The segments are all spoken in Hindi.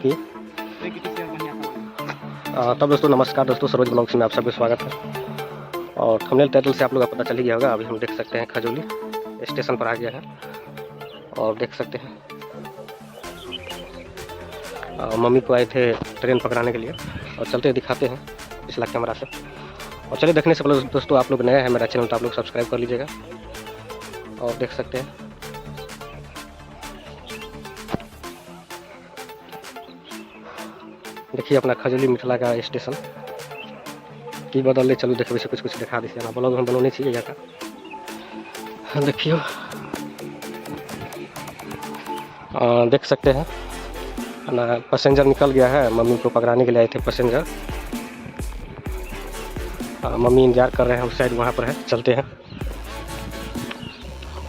किए। तब दोस्तों नमस्कार दोस्तों, सरोज ब्लॉग्स में आप सबका स्वागत है। और थंबनेल टाइटल से आप लोग का पता चल ही गया होगा। अभी हम देख सकते हैं खजौली स्टेशन पर आ गया है और देख सकते हैं मम्मी को आए थे ट्रेन पकड़ाने के लिए और चलते दिखाते हैं पिछला कैमरा से। और चलिए देखने से पहले दोस्तों, आप लोग नए हैं मेरा चैनल तो आप लोग सब्सक्राइब कर लीजिएगा। और देख सकते हैं देखिए अपना खजौली मिथिला का स्टेशन की बदल ले। चलो देखिए कुछ कुछ दिखा दीजिए ना, ब्लॉग हम बनने चाहिए यहाँ का। देखियो देख सकते हैं ना, पैसेंजर निकल गया है। मम्मी को पकड़ाने के लिए आए थे पैसेंजर। मम्मी इंतजार कर रहे हैं उस साइड, वहाँ पर है, चलते हैं।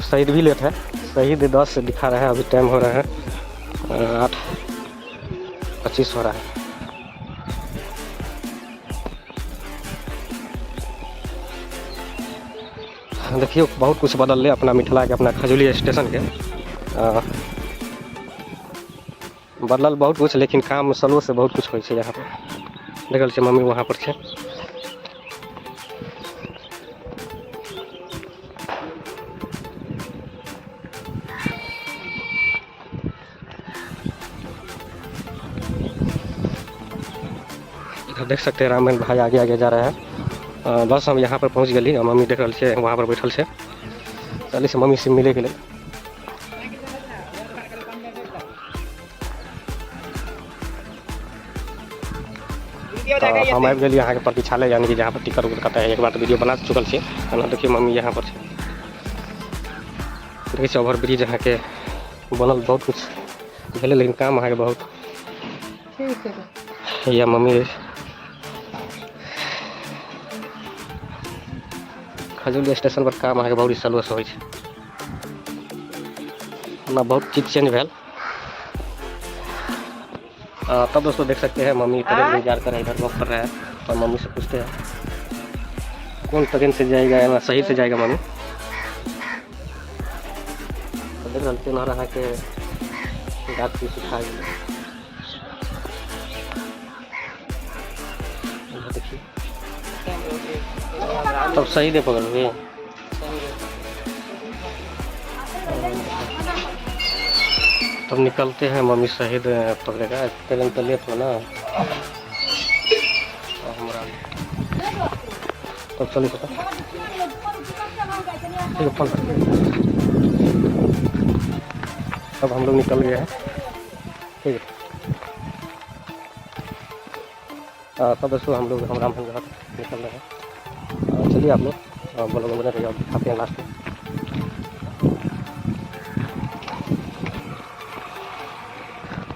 शहीद भी लेट है, शहीद 10 से दिखा रहा है। अभी टाइम हो रहा है 8:25 हो रहा है। देखिए बहुत कुछ बदल ले अपना मिथिला के, अपना खजौली स्टेशन के। बदलल बहुत कुछ, लेकिन काम स्लो से बहुत कुछ हो यहाँ पर। देखल छै मम्मी वहाँ पर है। इधर देख सकते हैं रामन भाई आगे आगे जा रहा है। बस हम यहाँ पर पहुँच गए। मम्मी देख रही है वहाँ पर बैठल है। चलिए से मम्मी से मिले के लिए। हम आबि गेलिए यहाँ के प्रतीक्षालय, यानी कि जहाँ पर टिकट उकट कटा है। एक बार तो वीडियो बना चुकल है ना। देखिए मम्मी यहाँ पर है, देखिए ओवर ब्रिज यहाँ के बनल बहुत कुछ भेले, लेकिन काम अहाँ के बहुत। या मम्मी खजौली स्टेशन पर काम अहाँ के बहुत स्लो से हो ना, बहुत चीज चेंज भेल। तब दोस्तों देख सकते हैं मम्मी ट्रेन इंतजार कर रहे हैं, इधर वॉक कर रहा है। और मम्मी से पूछते हैं कौन ट्रेन से जाएगा या सही से जाएगा मम्मी। तो देख रहे ना रहा के गाछ की सुखा गई। देखिए तब सही दे पकड़ गए। तब निकलते हैं, मम्मी शहीद पकड़ेगा। ट्रेन तो लेट हो ना हमारा। तब चलिए ठीक है, फोन कर। तब हम लोग निकल गए हैं, ठीक है। तब दोस्तों हम लोग रामहन घर निकल रहे हैं। चलिए आप लोग ब्लॉग बने रहिए और दिखाते हैं लास्ट में।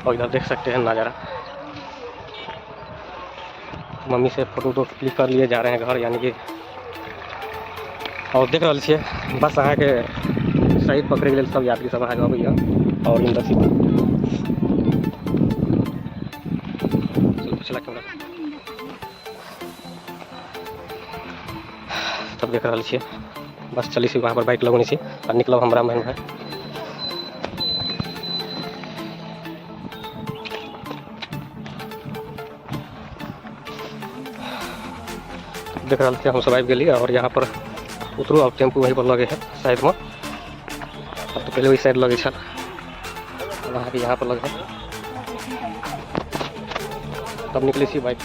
और इधर देख सकते हैं नज़ारा। मम्मी से फोटो तो क्लिक कर लिए जा रहे हैं घर, यानी कि। और देख रहे छे बस अहाँ के शहीद पकड़े के लिए सब यात्री सब आगे अबैया। और इंदर सिंह पिछला कैमरा तब देख रहे छे। बस चली सी वहाँ पर बाइक लगौने और निकलब हम रामहन है। देख रहे थे हम सब आबि गेलिए। और यहाँ पर उतरू, अब टेम्पू वहीं पर लगे है साइड में। अब तो पहले वही साइड लगे छल, वहाँ के यहाँ पर लगे है। तब निकले सी बाइक।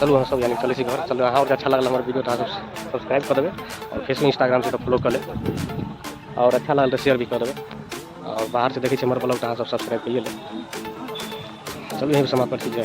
चलू हम सब यानी चले सी घर। चलो अहाँ और अच्छा लगल हमारे वीडियो तो सब्सक्राइब कर देवे। और फेसबुक इंस्टाग्राम से तो फॉलो कर ले। और अच्छा लगल तो शेयर भी कर देवे। और बाहर से देखिए हमारे ब्लॉग तो अहाँ सब सब्सक्राइब करिए ले। चलो यहीं समाप्त कर दीजिए।